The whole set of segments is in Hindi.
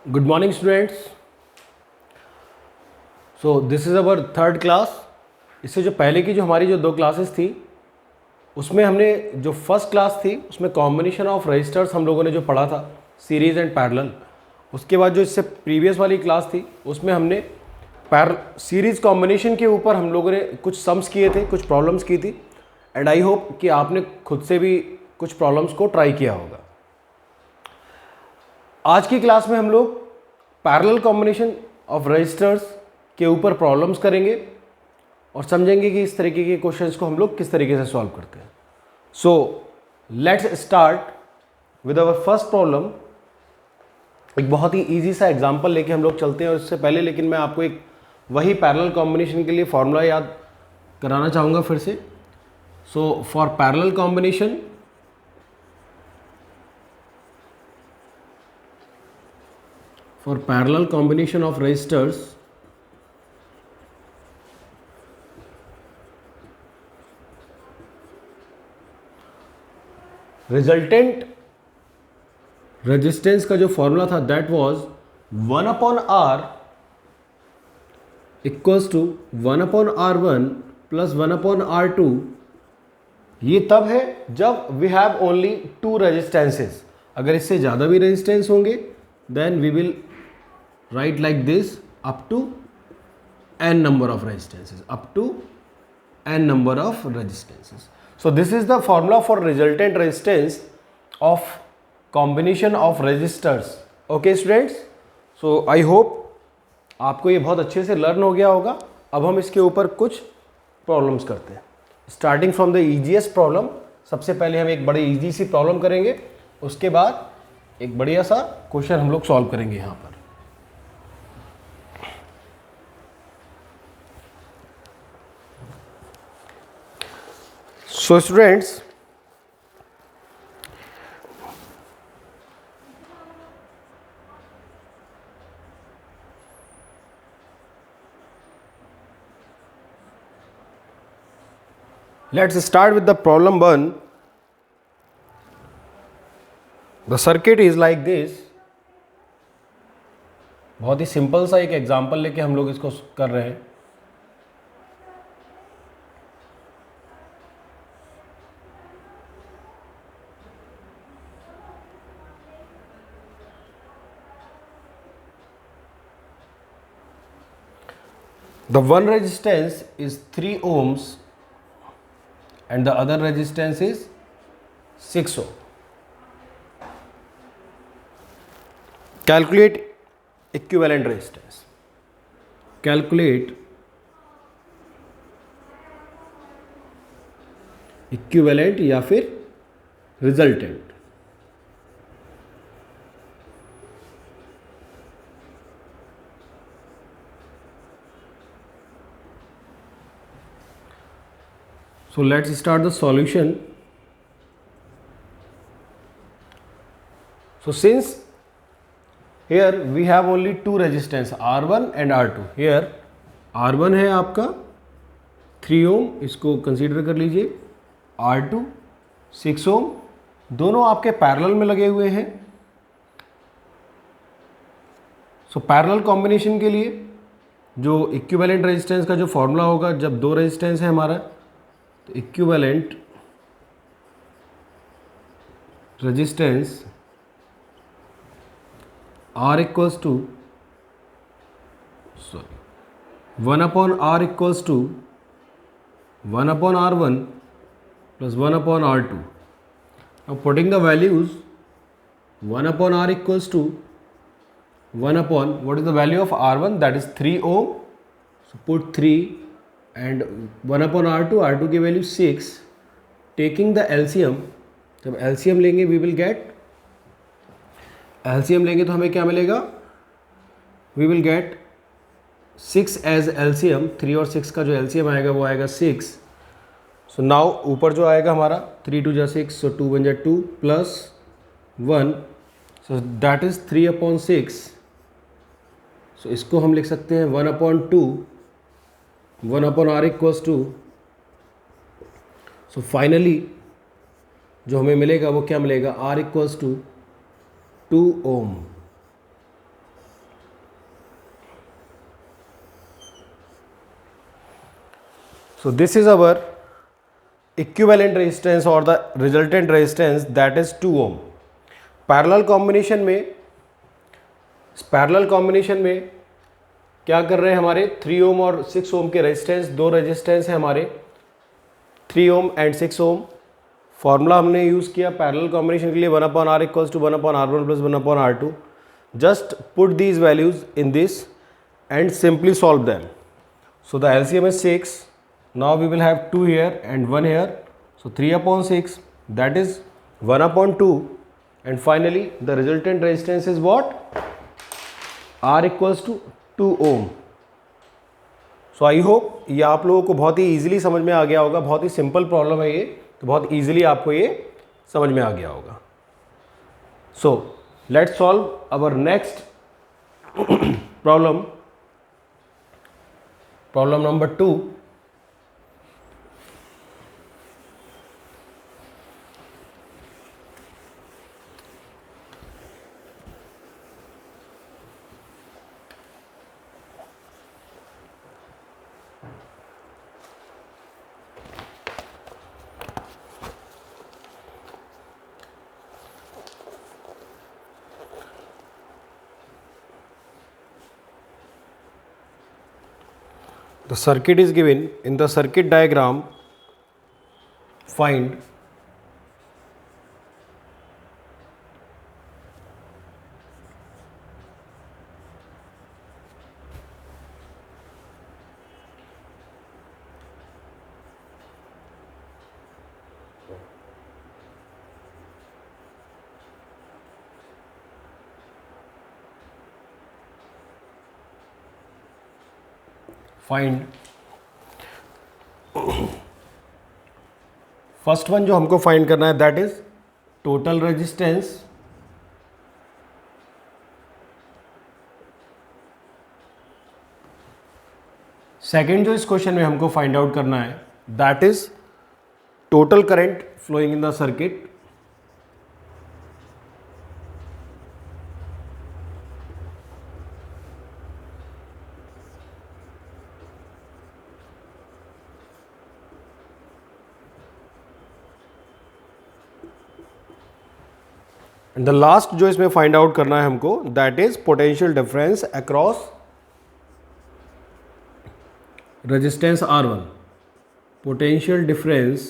Good morning, students. So this is our third class. इससे जो पहले की जो हमारी जो दो क्लासेस थी उसमें हमने जो फर्स्ट क्लास थी उसमें कॉम्बिनेशन ऑफ रजिस्टर्स हम लोगों ने जो पढ़ा था, सीरीज़ एंड पैरेलल। उसके बाद जो इससे प्रीवियस वाली क्लास थी उसमें हमने सीरीज़ कॉम्बिनेशन के ऊपर हम लोगों ने कुछ सम्स किए थे, कुछ प्रॉब्लम्स की थी। एंड आई होप कि आपने खुद से भी कुछ प्रॉब्लम्स को ट्राई किया होगा। आज की क्लास में हम लोग पैरेलल कॉम्बिनेशन ऑफ रजिस्टर्स के ऊपर प्रॉब्लम्स करेंगे और समझेंगे कि इस तरीके के क्वेश्चंस को हम लोग किस तरीके से सॉल्व करते हैं। So let's start with our first problem. एक बहुत ही इजी सा एग्जांपल लेके हम लोग चलते हैं और इससे पहले लेकिन मैं आपको एक वही पैरेलल कॉम्बिनेशन के लिए फॉर्मूला याद कराना चाहूँगा फिर से। So for parallel combination of resistors, resultant resistance का जो फॉर्मूला था that was 1/R equals to 1/R1 plus 1/R2। ये तब है जब we have only two resistances. अगर इससे ज़्यादा भी रेजिस्टेंस होंगे then we will write like this up to n number of resistances, up to n number of resistances. So this is the formula for resultant resistance of combination of resistors. Okay students, so I hope आपको ये बहुत अच्छे से लर्न हो गया होगा। अब हम इसके ऊपर कुछ प्रॉब्लम्स करते हैं, starting from the easiest problem. सबसे पहले हम एक बड़ी ईजी सी प्रॉब्लम करेंगे, उसके बाद एक बढ़िया सा क्वेश्चन हम लोग सॉल्व करेंगे यहाँ पर। So students, let's start with the problem 1. The circuit is like this. बहुत ही सिंपल सा एक एग्जांपल लेके हम लोग इसको कर रहे हैं। The one resistance is 3 ohms and the other resistance is 6 ohm. Calculate equivalent resistance. Calculate equivalent या फिर resultant. So let's start the solution. So since here we have only two resistance R1 and R2. Here R1 है आपका 3 ohm, इसको कंसीडर कर लीजिए। R2 6 ohm, दोनों आपके पैरेलल में लगे हुए हैं। सो पैरेलल कॉम्बिनेशन के लिए जो इक्विवेलेंट रेजिस्टेंस का जो फॉर्मूला होगा, जब दो रेजिस्टेंस है हमारा तो equivalent resistance R equals to 1/R equals to 1/R1 plus 1/R2. Now putting the values 1/R equals to 1/, what is the value of R1? That is 3 ohm. So put 3 and 1/R2, R2 की वैल्यू 6. टेकिंग द एलसीएम, जब एलसीएम लेंगे वी विल गेट, एलसीएम लेंगे तो हमें क्या मिलेगा? We will get 6 as LCM. 3 और 6 का जो एलसीएम आएगा वो आएगा 6. सो नाउ ऊपर जो आएगा हमारा 3 2 जा 6, सो 2 बन जा 2 प्लस 1, सो दैट इज 3/6. सो इसको हम लिख सकते हैं 1/2, 1/R equals to. So finally जो हमें मिलेगा वो क्या मिलेगा? R equals to 2 ohm. So this is our equivalent resistance or the resultant resistance, that is 2 ohm. Parallel combination में क्या कर रहे हैं, हमारे 3 ओम और 6 ओम के रेजिस्टेंस, दो रेजिस्टेंस है हमारे 3 ओम एंड 6 ओम. फॉर्मूला हमने यूज़ किया पैरेलल कॉम्बिनेशन के लिए 1/r equals to 1/r1 plus 1/r2. Just put these values in this and simply solve them. So the LCM is 6. Now we will have 2 here and 1 here. So 3/6, that is 1/2. And finally the resultant resistance is what? R equals to 2 ohm. So I hope ये आप लोगों को बहुत ही ईजिली समझ में आ गया होगा. बहुत ही सिंपल प्रॉब्लम है ये, तो बहुत ईजिली आपको ये समझ में आ गया होगा. So let's solve our next problem. Problem number 2. The circuit is given. In the circuit diagram, find first one जो हमको फाइंड करना है, that is total resistance second जो इस क्वेश्चन में हमको फाइंड आउट करना है, that is total current flowing in the circuit. And the last जो इसमें फाइंड आउट करना है हमको, that is potential difference across resistance R1. Potential difference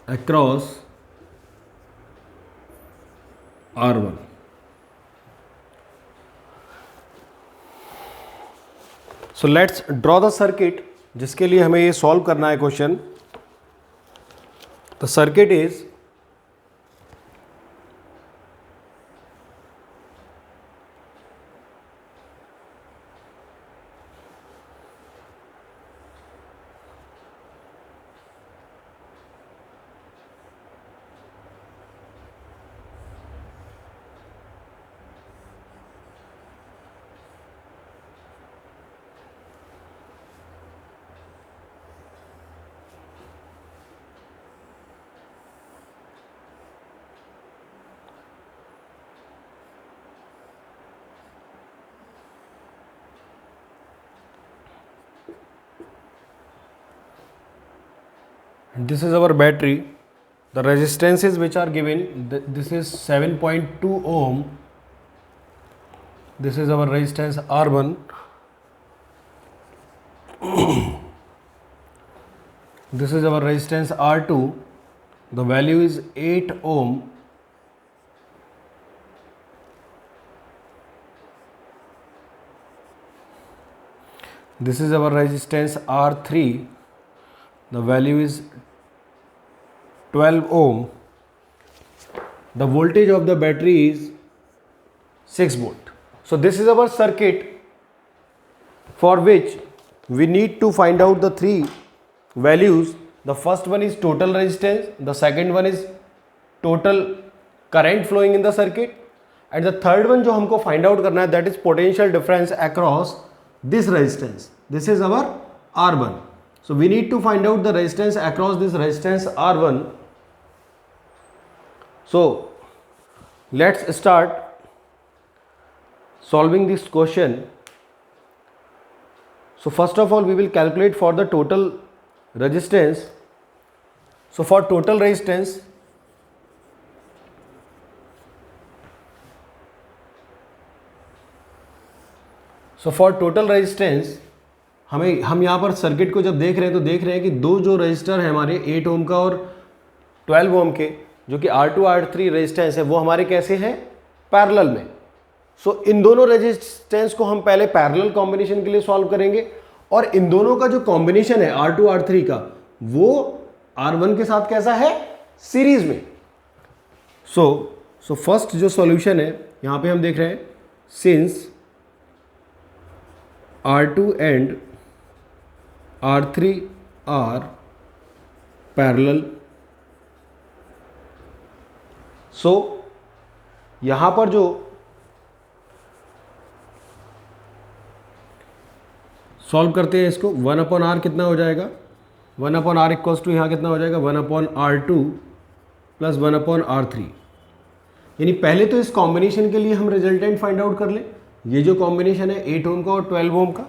across R1. So let's draw the circuit, जिसके लिए हमें ये सॉल्व करना है question. The circuit is this is our battery. The resistances which are given, this is 7.2 ohm. This is our resistance R1. This is our resistance R2. The value is 8 ohm. This is our resistance R3. The value is 12 ohm. The voltage of the battery is 6 volt. So this is our circuit for which we need to find out the three values. The first one is total resistance, the second one is total current flowing in the circuit, and the third one जो हमको find out करना है, that is potential difference across this resistance. This is our R1. So we need to find out the resistance across this resistance R1. So let's start. solving this question. So first of all we will calculate for the total resistance. So for total resistance, हम यहाँ पर सर्किट को जब देख रहे हैं तो देख रहे हैं कि दो जो रजिस्टर है हमारे 8 ओम का और 12 ओम के, जो कि R2 R3 रेजिस्टेंस है, वो हमारे कैसे हैं, पैरेलल में. सो इन दोनों रेजिस्टेंस को हम पहले पैरेलल कॉम्बिनेशन के लिए सॉल्व करेंगे, और इन दोनों का जो कॉम्बिनेशन है R2 R3 का, वो R1 के साथ कैसा है, सीरीज में. सो फर्स्ट जो सॉल्यूशन है यहाँ पे हम देख रहे हैं, since R2 and R3 are parallel, so यहां पर जो सॉल्व करते हैं इसको, 1/r कितना हो जाएगा, 1/r इक्वल्स टू यहाँ कितना हो जाएगा, 1/r2 प्लस 1/r3. यानी पहले तो इस कॉम्बिनेशन के लिए हम रिजल्टेंट फाइंड आउट कर लें. ये जो कॉम्बिनेशन है 8 ओम का और 12 ओम का,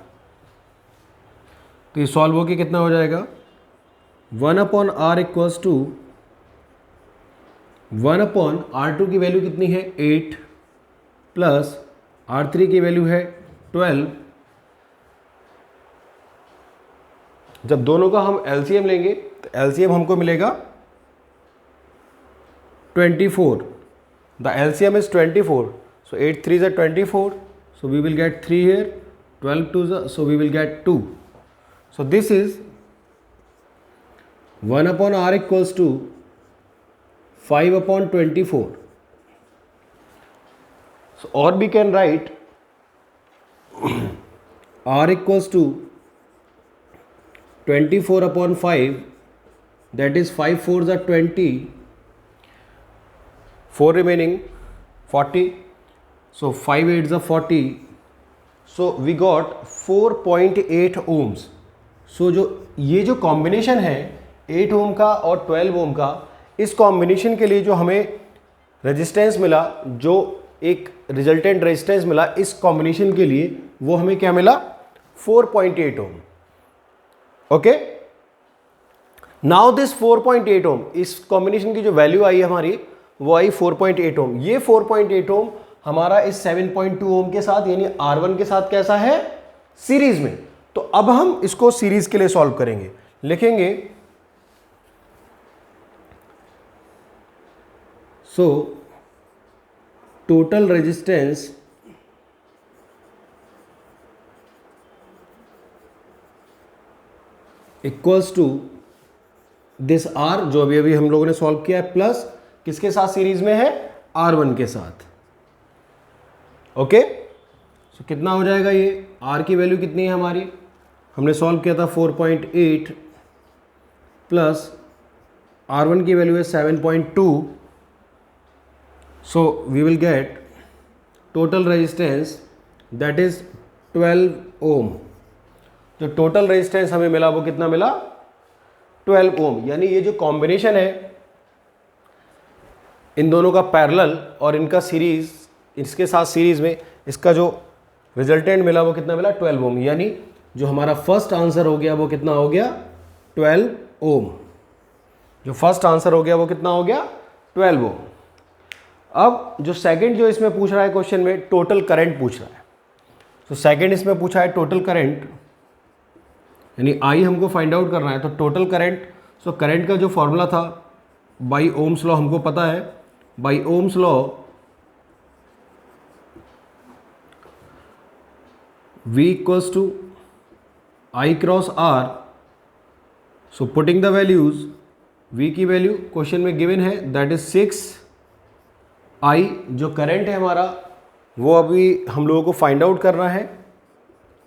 तो ये सॉल्व होके कितना हो जाएगा, 1/r इक्वल्स टू 1/r2 की वैल्यू कितनी है 8 प्लस R3 की वैल्यू है 12. जब दोनों का हम LCM लेंगे तो LCM हमको मिलेगा 24. The LCM is 24. So 8 3s are 24. So we will get 3 here. 12 2s are, so we will get 2. So this is 1/r equals to 5/24. So or we can write r equals to 24/5, that is 5 4s are 20, 4 remaining 40, so 5 8s are 40, so we got 4.8 ohms. so जो ये जो कॉम्बिनेशन है 8 ओम का और 12 ओम का, इस कॉम्बिनेशन के लिए जो हमें रेजिस्टेंस मिला, जो एक रिजल्टेंट रेजिस्टेंस मिला इस कॉम्बिनेशन के लिए, वो हमें क्या मिला, 4.8 ओम. ओके, नाउ दिस 4.8 ओम, इस कॉम्बिनेशन की जो वैल्यू आई हमारी, वो आई 4.8 ओम. ये 4.8 ओम हमारा इस 7.2 ओम के साथ यानी R1 के साथ कैसा है, सीरीज में. तो अब हम इसको सीरीज के लिए सॉल्व करेंगे. लिखेंगे so total resistance equals to this R, जो अभी अभी हम लोगों ने सॉल्व किया है, प्लस किसके साथ सीरीज में है, R1 के साथ. ओके, सो कितना हो जाएगा, ये R की वैल्यू कितनी है हमारी, हमने सॉल्व किया था 4.8 प्लस R1 की वैल्यू है 7.2. So we will get total resistance that is 12 ohm. जो टोटल रेजिस्टेंस हमें मिला वो कितना मिला, 12 ओम. यानी ये जो कॉम्बिनेशन है इन दोनों का पैरेलल और इनका सीरीज, इसके साथ सीरीज में, इसका जो रिजल्टेंट मिला वो कितना मिला, 12 ओम. यानी जो हमारा फर्स्ट आंसर हो गया वो कितना हो गया, 12 ओम. जो फर्स्ट आंसर हो गया वो कितना हो गया, 12 ओम. अब जो सेकंड जो इसमें पूछ रहा है क्वेश्चन में, टोटल करंट पूछ रहा है. तो सेकंड इसमें पूछा है टोटल करंट, यानी आई हमको फाइंड आउट करना है. तो टोटल करंट, सो करंट का जो फॉर्मूला था बाई ओम्स लॉ हमको पता है. By ohm's law V equals to I cross R. So putting the values, V की वैल्यू क्वेश्चन में गिवन है दैट इज 6I. जो करंट है हमारा वो अभी हम लोगों को फाइंड आउट करना है,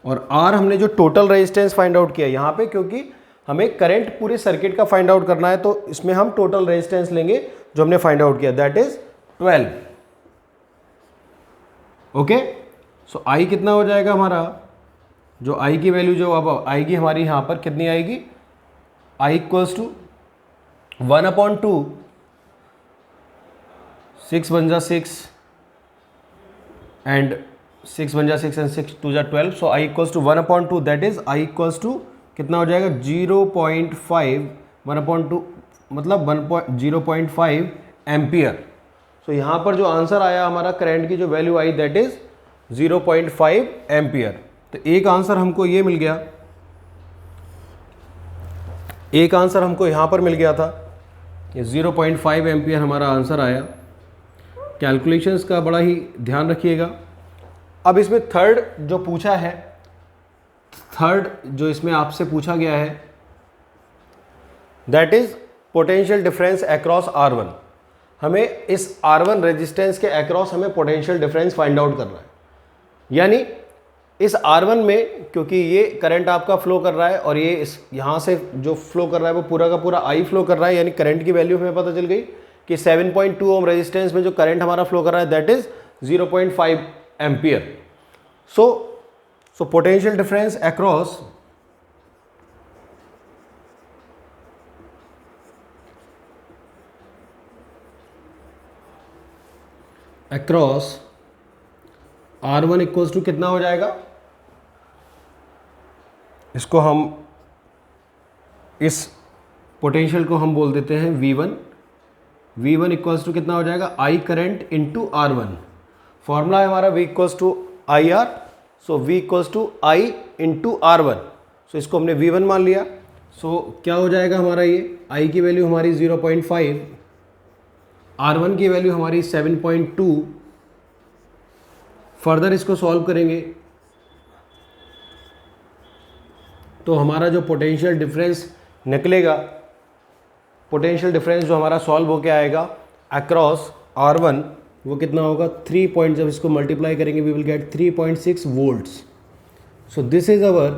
और R हमने जो टोटल रेजिस्टेंस फाइंड आउट किया यहाँ पे, क्योंकि हमें करंट पूरे सर्किट का फाइंड आउट करना है, तो इसमें हम टोटल रेजिस्टेंस लेंगे जो हमने फाइंड आउट किया, that is 12. Okay, so I कितना हो जाएगा हमारा, जो I की वैल्यू जो अब आएगी हमारी यहाँ पर कितनी आएगी, I इक्वल्स टू 1/2, 6 1 जा 6 एंड 6 बन जा 6 एंड 6 2 जा 12, so I equals to 1/2, that is I equals to कितना हो जाएगा 0.5, 1/2 मतलब 0.5 एम्पियर। सो यहाँ पर जो आंसर आया हमारा करंट की जो value I that is 0.5 ampere. तो एक आंसर हमको ये मिल गया, एक आंसर हमको यहाँ पर मिल गया था, ये 0.5 एम्पियर हमारा आंसर आया। कैलकुलेशंस का बड़ा ही ध्यान रखिएगा। अब इसमें थर्ड जो पूछा है, थर्ड जो इसमें आपसे पूछा गया है that is potential difference across R1। हमें इस R1 रेजिस्टेंस के अक्रॉस हमें पोटेंशियल डिफरेंस फाइंड आउट करना है। यानी इस R1 में, क्योंकि ये करंट आपका फ्लो कर रहा है और ये इस यहाँ से जो फ्लो कर रहा है वो पूरा का पूरा I फ्लो कर रहा है, यानी करंट की वैल्यू हमें पता चल गई कि 7.2 ओम रेजिस्टेंस में जो करंट हमारा फ्लो कर रहा है that is 0.5 ampere. So potential difference across R1 equals to कितना हो जाएगा, इसको हम इस पोटेंशियल को हम बोल देते हैं V1। V1 इक्वल्स टू कितना हो जाएगा I current into R1। Formula है हमारा V equals to IR, so V equals to I into R1। So इसको हमने V1 मान लिया। सो क्या हो जाएगा हमारा, ये I की वैल्यू हमारी 0.5, R1 की वैल्यू हमारी 7.2। फर्दर इसको सॉल्व करेंगे तो हमारा जो पोटेंशियल डिफरेंस निकलेगा, पोटेंशियल डिफरेंस जो हमारा सॉल्व होके आएगा अक्रॉस R1 वो कितना होगा 3 पॉइंट, जब इसको मल्टीप्लाई करेंगे we will get 3.6 volts. So this is our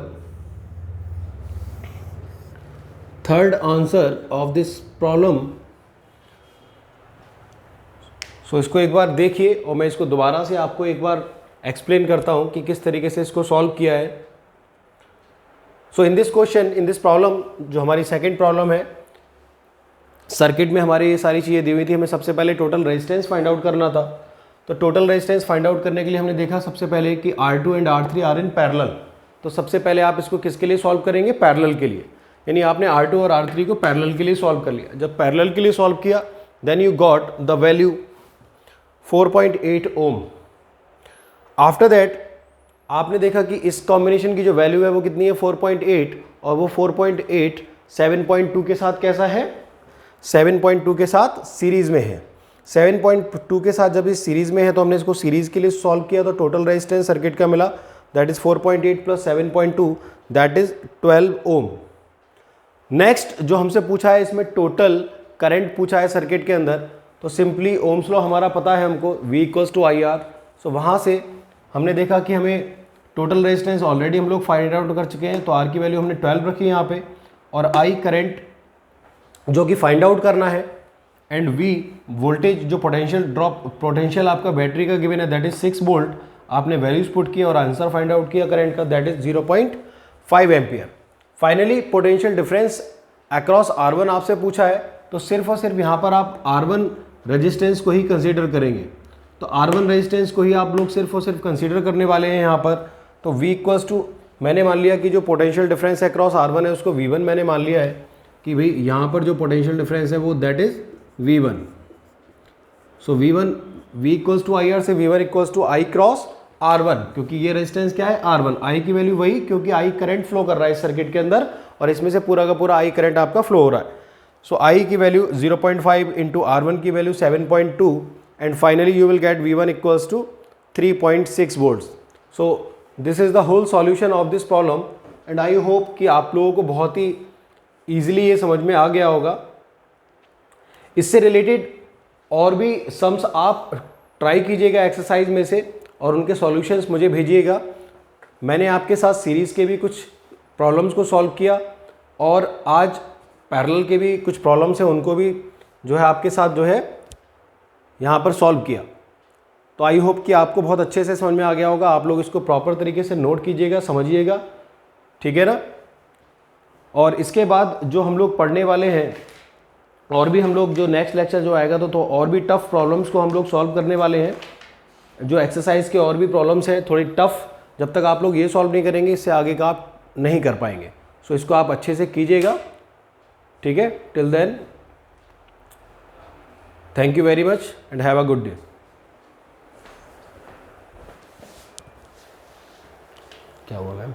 third answer of this problem. So इसको एक बार देखिए और मैं इसको दोबारा से आपको एक बार एक्सप्लेन करता हूँ कि किस तरीके से इसको सॉल्व किया है। So in this question, in this problem, जो हमारी सेकंड प्रॉब्लम है, सर्किट में हमारी ये सारी चीज़ें दी हुई थी। हमें सबसे पहले टोटल रेजिस्टेंस फाइंड आउट करना था। तो टोटल रेजिस्टेंस फाइंड आउट करने के लिए हमने देखा सबसे पहले कि R2 and R3 are in parallel. तो सबसे पहले आप इसको किसके लिए सॉल्व करेंगे, पैरेलल के लिए, यानी आपने R2 और R3 को पैरेलल के लिए सॉल्व कर लिया। जब पैरेलल के लिए सॉल्व किया then you got the value 4.8 ohm. After that आपने देखा कि इस कॉम्बिनेशन की जो वैल्यू है वो कितनी है 4.8, और वो 4.8 7.2 के साथ कैसा है, 7.2 के साथ सीरीज में है। 7.2 के साथ जब इस सीरीज में है तो हमने इसको सीरीज के लिए सॉल्व किया तो टोटल रेजिस्टेंस सर्किट का मिला that is 4.8 plus 7.2 that is 12 ohm. Next जो हमसे पूछा है इसमें टोटल करंट पूछा है सर्किट के अंदर, तो सिंपली ओम्स लॉ हमारा पता है हमको V इक्वल्स टू IR। सो वहाँ से हमने देखा कि हमें टोटल रेजिस्टेंस ऑलरेडी हम लोग फाइंड आउट कर चुके हैं, तो R की वैल्यू हमने 12 रखी है यहाँ पे, और I करंट जो कि फाइंड आउट करना है, एंड V वोल्टेज जो पोटेंशियल ड्रॉप, पोटेंशियल आपका बैटरी का गिवन है दैट इज 6 वोल्ट। आपने वैल्यूज पुट किया और आंसर फाइंड आउट किया करंट का that is 0.5 ampere. Finally potential difference across R1 आपसे पूछा है, तो सिर्फ और सिर्फ यहाँ पर आप R1 रेजिस्टेंस को ही कंसीडर करेंगे। तो R1 रेजिस्टेंस को ही आप लोग सिर्फ और सिर्फ कंसीडर करने वाले हैं यहाँ पर। तो V इक्वल्स टू, मैंने मान लिया कि जो पोटेंशियल डिफरेंस अक्रॉस R1 है उसको V1 मैंने मान लिया है कि भाई यहाँ पर जो पोटेंशियल डिफरेंस है वो that is V1। So V1, V equals to IR से V1 equals to I cross R1, क्योंकि ये रेजिस्टेंस क्या है R1, I की वैल्यू वही, क्योंकि I करंट फ्लो कर रहा है इस सर्किट के अंदर और इसमें से पूरा का पूरा I करंट आपका फ्लो हो रहा है। सो I की वैल्यू 0.5 इंटू R1 की value 7.2 and finally you will get V1 equals to 3.6 volts. So this is the whole solution of this problem and I hope कि आप लोगों को बहुत ही ईजिली ये समझ में आ गया होगा। इससे रिलेटेड और भी सम्स आप ट्राई कीजिएगा एक्सरसाइज में से और उनके सॉल्यूशंस मुझे भेजिएगा। मैंने आपके साथ सीरीज़ के भी कुछ प्रॉब्लम्स को सॉल्व किया और आज पैरेलल के भी कुछ प्रॉब्लम्स हैं उनको भी जो है आपके साथ जो है यहाँ पर सॉल्व किया। तो आई होप कि आपको बहुत अच्छे से समझ में आ गया होगा। आप लोग इसको प्रॉपर तरीके से नोट कीजिएगा, समझिएगा, ठीक है ना। और इसके बाद जो हम लोग पढ़ने वाले हैं और भी हम लोग जो नेक्स्ट लेक्चर जो आएगा तो और भी टफ प्रॉब्लम्स को हम लोग सॉल्व करने वाले हैं। जो एक्सरसाइज के और भी प्रॉब्लम्स हैं थोड़ी टफ, जब तक आप लोग ये सॉल्व नहीं करेंगे इससे आगे का आप नहीं कर पाएंगे। सो इसको आप अच्छे से कीजिएगा, ठीक है। Till then thank you very much and have a good day. क्या हुआ मैम?